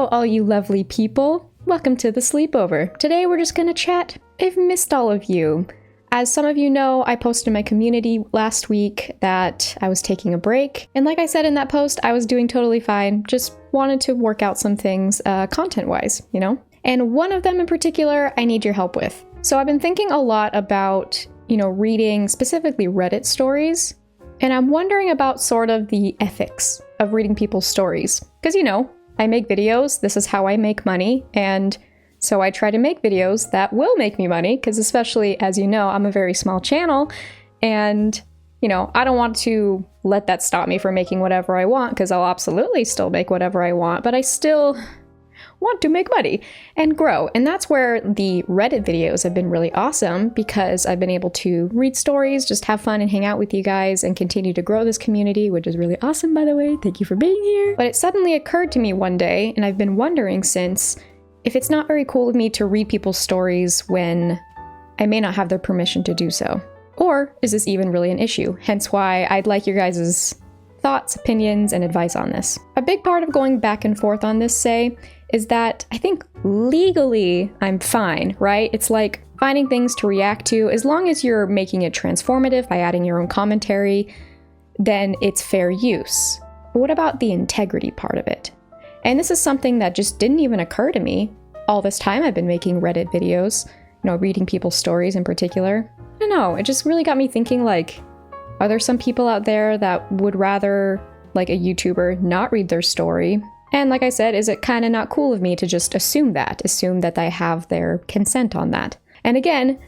Hello, all you lovely people. Welcome to the sleepover. Today we're just gonna chat. I've missed all of you. As some of you know, I posted in my community last week that I was taking a break. And like I said in that post, I was doing totally fine. Just wanted to work out some things content-wise, you know? And one of them in particular, I need your help with. So I've been thinking a lot about, reading specifically Reddit stories. And I'm wondering about sort of the ethics of reading people's stories. Because, I make videos, this is how I make money, and so I try to make videos that will make me money, because especially, as you know, I'm a very small channel, and, I don't want to let that stop me from making whatever I want, because I'll absolutely still make whatever I want, but I still want to make money and grow. And that's where the Reddit videos have been really awesome, because I've been able to read stories, just have fun and hang out with you guys and continue to grow this community, which is really awesome, by the way. Thank you for being here. But it suddenly occurred to me one day, and I've been wondering since, if it's not very cool of me to read people's stories when I may not have their permission to do so. Or is this even really an issue? Hence why I'd like your guys' thoughts, opinions, and advice on this. A big part of going back and forth on this, is that I think legally I'm fine, right? It's like finding things to react to. As long as you're making it transformative by adding your own commentary, then it's fair use. But what about the integrity part of it? And this is something that just didn't even occur to me all this time I've been making Reddit videos, reading people's stories in particular. I don't know, it just really got me thinking, are there some people out there that would rather, like a YouTuber, not read their story? And like I said, is it kind of not cool of me to just assume that I have their consent on that? And again,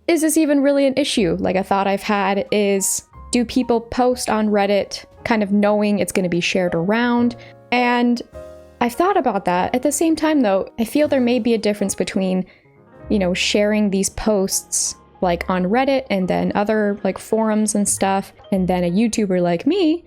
is this even really an issue? Like a thought I've had is, do people post on Reddit kind of knowing it's going to be shared around? And I've thought about that. At the same time though, I feel there may be a difference between, sharing these posts like on Reddit and then other like forums and stuff, and then a YouTuber like me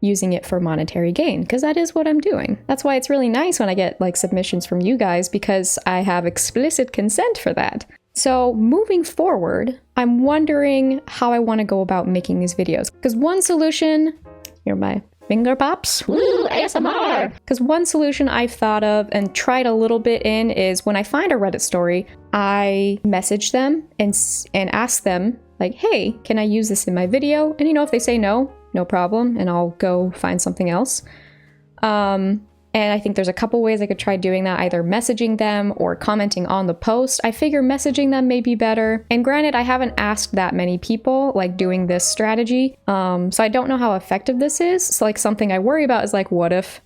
using it for monetary gain, because that is what I'm doing. That's why it's really nice when I get like submissions from you guys, because I have explicit consent for that. So moving forward, I'm wondering how I want to go about making these videos. Because one solution, here are my finger pops. Woo, ASMR! Because one solution I've thought of and tried a little bit in is when I find a Reddit story, I message them and ask them like, hey, can I use this in my video? And if they say no problem, and I'll go find something else. And I think there's a couple ways I could try doing that, either messaging them or commenting on the post. I figure messaging them may be better. And granted, I haven't asked that many people like doing this strategy. So I don't know how effective this is. So like something I worry about is like, what if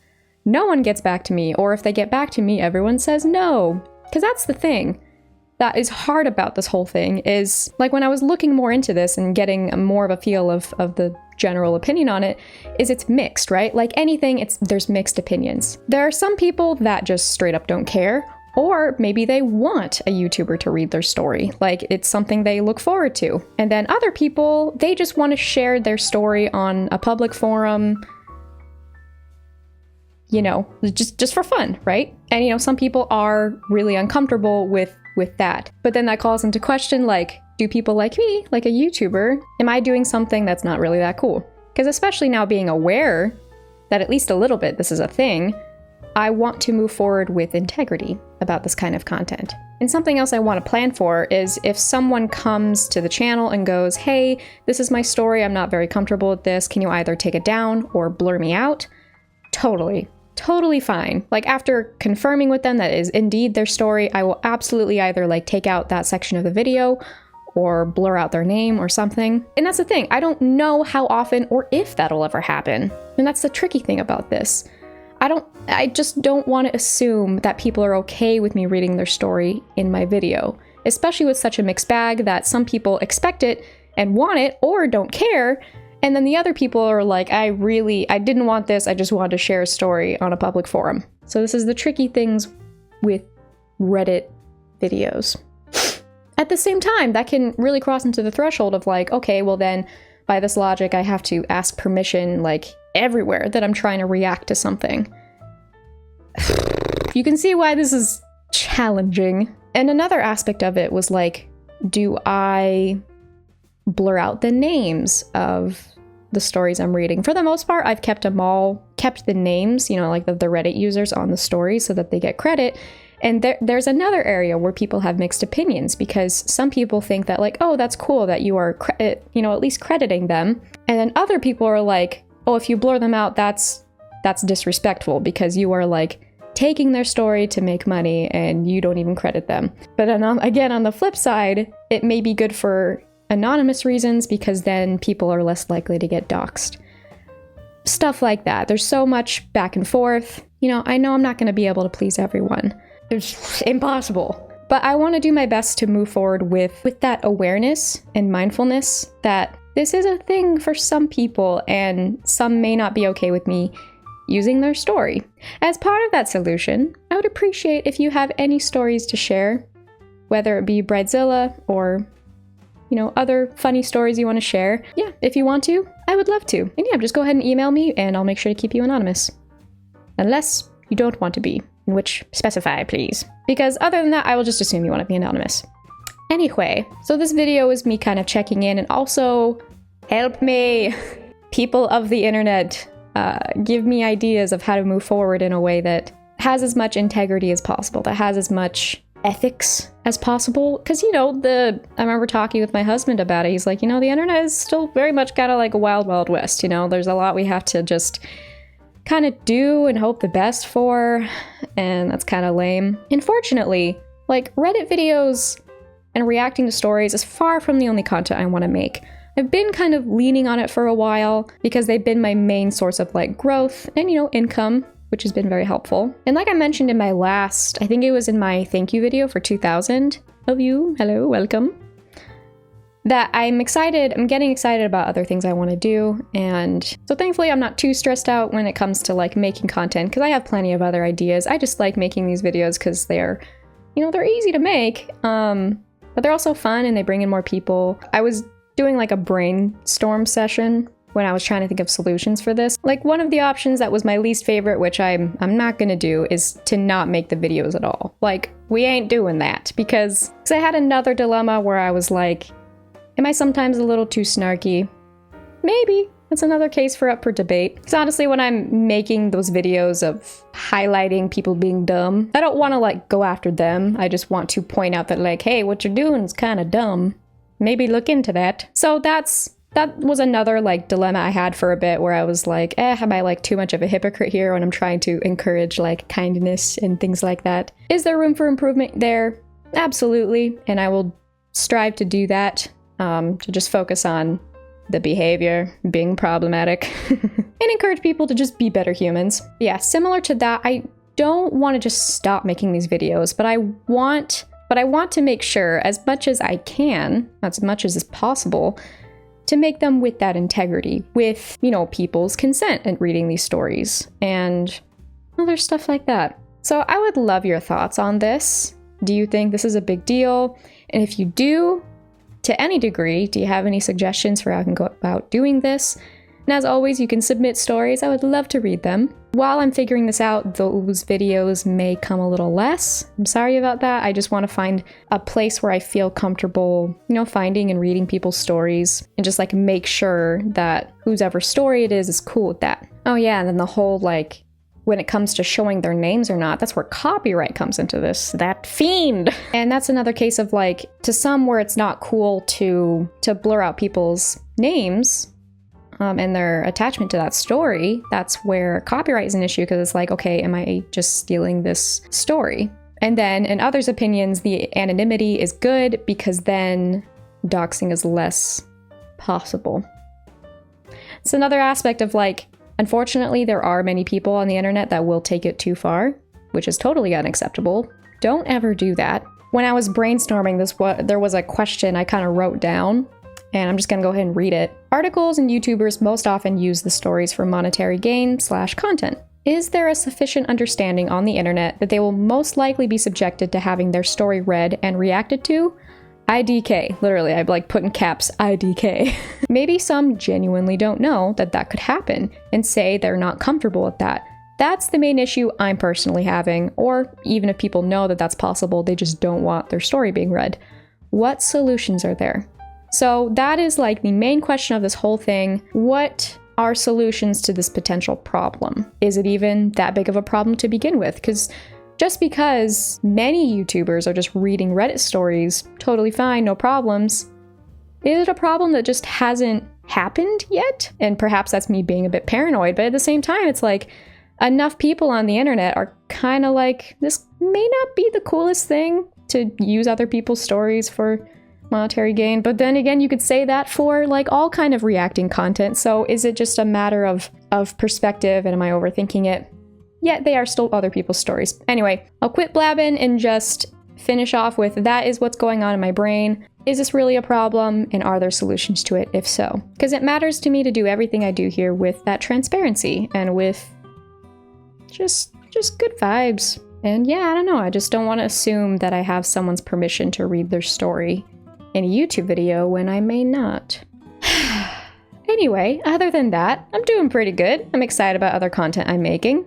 no one gets back to me? Or if they get back to me, everyone says no. Because that's the thing that is hard about this whole thing is like when I was looking more into this and getting more of a feel of the general opinion on it, is it's mixed, right? Like anything, there's mixed opinions. There are some people that just straight up don't care, or maybe they want a YouTuber to read their story, like it's something they look forward to. And then other people, they just want to share their story on a public forum, just for fun, right? And some people are really uncomfortable with that. But then that calls into question, like, do people like me, like a YouTuber, am I doing something that's not really that cool? Because especially now being aware that at least a little bit this is a thing, I want to move forward with integrity about this kind of content. And something else I want to plan for is if someone comes to the channel and goes, hey, this is my story, I'm not very comfortable with this, can you either take it down or blur me out? Totally fine. Like after confirming with them that is indeed their story, I will absolutely either like take out that section of the video or blur out their name or something. And that's the thing, I don't know how often or if that'll ever happen. And that's the tricky thing about this. I just don't want to assume that people are okay with me reading their story in my video, especially with such a mixed bag that some people expect it and want it or don't care. And then the other people are like, I didn't want this, I just wanted to share a story on a public forum. So this is the tricky things with Reddit videos. At the same time, that can really cross into the threshold of like, okay, well then, by this logic, I have to ask permission like everywhere that I'm trying to react to something. You can see why this is challenging. And another aspect of it was like, do I blur out the names of the stories I'm reading. For the most part, I've kept the names, like the Reddit users on the stories so that they get credit. And there's another area where people have mixed opinions, because some people think that like, oh, that's cool that you are, at least crediting them. And then other people are like, oh, if you blur them out, that's disrespectful, because you are like taking their story to make money and you don't even credit them. But then again, on the flip side, it may be good for anonymous reasons, because then people are less likely to get doxxed. Stuff like that. There's so much back and forth. I know I'm not going to be able to please everyone. It's impossible. But I want to do my best to move forward with that awareness and mindfulness that this is a thing for some people, and some may not be okay with me using their story. As part of that solution, I would appreciate if you have any stories to share, whether it be Bridezilla or other funny stories you want to share. Yeah, if you want to, I would love to. And yeah, just go ahead and email me and I'll make sure to keep you anonymous. Unless you don't want to be, in which specify, please. Because other than that, I will just assume you want to be anonymous. Anyway, so this video is me kind of checking in, and also help me, people of the internet, give me ideas of how to move forward in a way that has as much integrity as possible, that has as much ethics as possible. Because I remember talking with my husband about it. He's like, the internet is still very much kind of like a wild west. There's a lot we have to just kind of do and hope the best for, and that's kind of lame. Unfortunately, like Reddit videos and reacting to stories is far from the only content I want to make. I've been kind of leaning on it for a while because they've been my main source of like growth and income, which has been very helpful. And like I mentioned in my last, I think it was in my thank you video for 2,000 of you, hello, welcome, that I'm getting excited about other things I want to do. And so thankfully I'm not too stressed out when it comes to like making content, because I have plenty of other ideas. I just like making these videos because they're easy to make, but they're also fun and they bring in more people. I was doing like a brainstorm session when I was trying to think of solutions for this. Like one of the options that was my least favorite, which I'm not gonna do, is to not make the videos at all. Like, we ain't doing that, because I had another dilemma where I was like, am I sometimes a little too snarky? Maybe. That's another case up for debate. Because honestly, when I'm making those videos of highlighting people being dumb, I don't want to like go after them. I just want to point out that like, hey, what you're doing is kind of dumb. Maybe look into that. So that was another like dilemma I had for a bit, where I was like, am I like too much of a hypocrite here when I'm trying to encourage like kindness and things like that? Is there room for improvement there? Absolutely. And I will strive to do that, to just focus on the behavior being problematic and encourage people to just be better humans. Yeah, similar to that, I don't want to just stop making these videos, but I want to make sure, as much as I can, as much as is possible, to make them with that integrity, with, people's consent and reading these stories and other stuff like that. So I would love your thoughts on this. Do you think this is a big deal? And if you do, to any degree, do you have any suggestions for how I can go about doing this? And as always, you can submit stories. I would love to read them. While I'm figuring this out, those videos may come a little less. I'm sorry about that. I just want to find a place where I feel comfortable, finding and reading people's stories, and just like make sure that whoever story it is cool with that. Oh yeah, and then the whole like, when it comes to showing their names or not, that's where copyright comes into this. That fiend! And that's another case of like, to some where it's not cool to blur out people's names, and their attachment to that story, that's where copyright is an issue, because it's like, okay, am I just stealing this story? And then in others' opinions, the anonymity is good, because then doxing is less possible. It's another aspect of like, unfortunately, there are many people on the internet that will take it too far, which is totally unacceptable. Don't ever do that. When I was brainstorming this, there was a question I kind of wrote down, and I'm just gonna go ahead and read it. Articles and YouTubers most often use the stories for monetary gain/content. Is there a sufficient understanding on the internet that they will most likely be subjected to having their story read and reacted to? IDK. Literally, I've like put in caps, IDK. Maybe some genuinely don't know that could happen and say they're not comfortable with that. That's the main issue I'm personally having. Or even if people know that that's possible, they just don't want their story being read. What solutions are there? So that is like the main question of this whole thing. What are solutions to this potential problem? Is it even that big of a problem to begin with? Because just because many YouTubers are just reading Reddit stories, totally fine, no problems, is it a problem that just hasn't happened yet? And perhaps that's me being a bit paranoid, but at the same time, it's like enough people on the internet are kind of like, this may not be the coolest thing to use other people's stories for monetary gain. But then again, you could say that for like all kind of reacting content. So is it just a matter of perspective, and am I overthinking it? Yet they are still other people's stories. Anyway, I'll quit blabbing and just finish off with, that is what's going on in my brain. Is this really a problem? And are there solutions to it if so? Because it matters to me to do everything I do here with that transparency and with just good vibes. And yeah, I don't know, I just don't want to assume that I have someone's permission to read their story in a YouTube video when I may not. Anyway, other than that, I'm doing pretty good. I'm excited about other content I'm making.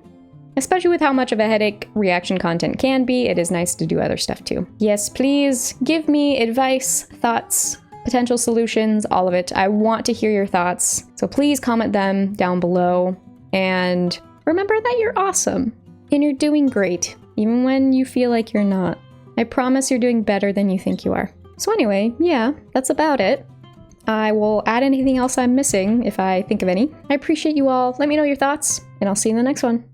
Especially with how much of a headache reaction content can be, it is nice to do other stuff too. Yes, please give me advice, thoughts, potential solutions, all of it. I want to hear your thoughts, so please comment them down below. And remember that you're awesome, and you're doing great, even when you feel like you're not. I promise you're doing better than you think you are. So anyway, yeah, that's about it. I will add anything else I'm missing if I think of any. I appreciate you all. Let me know your thoughts, and I'll see you in the next one.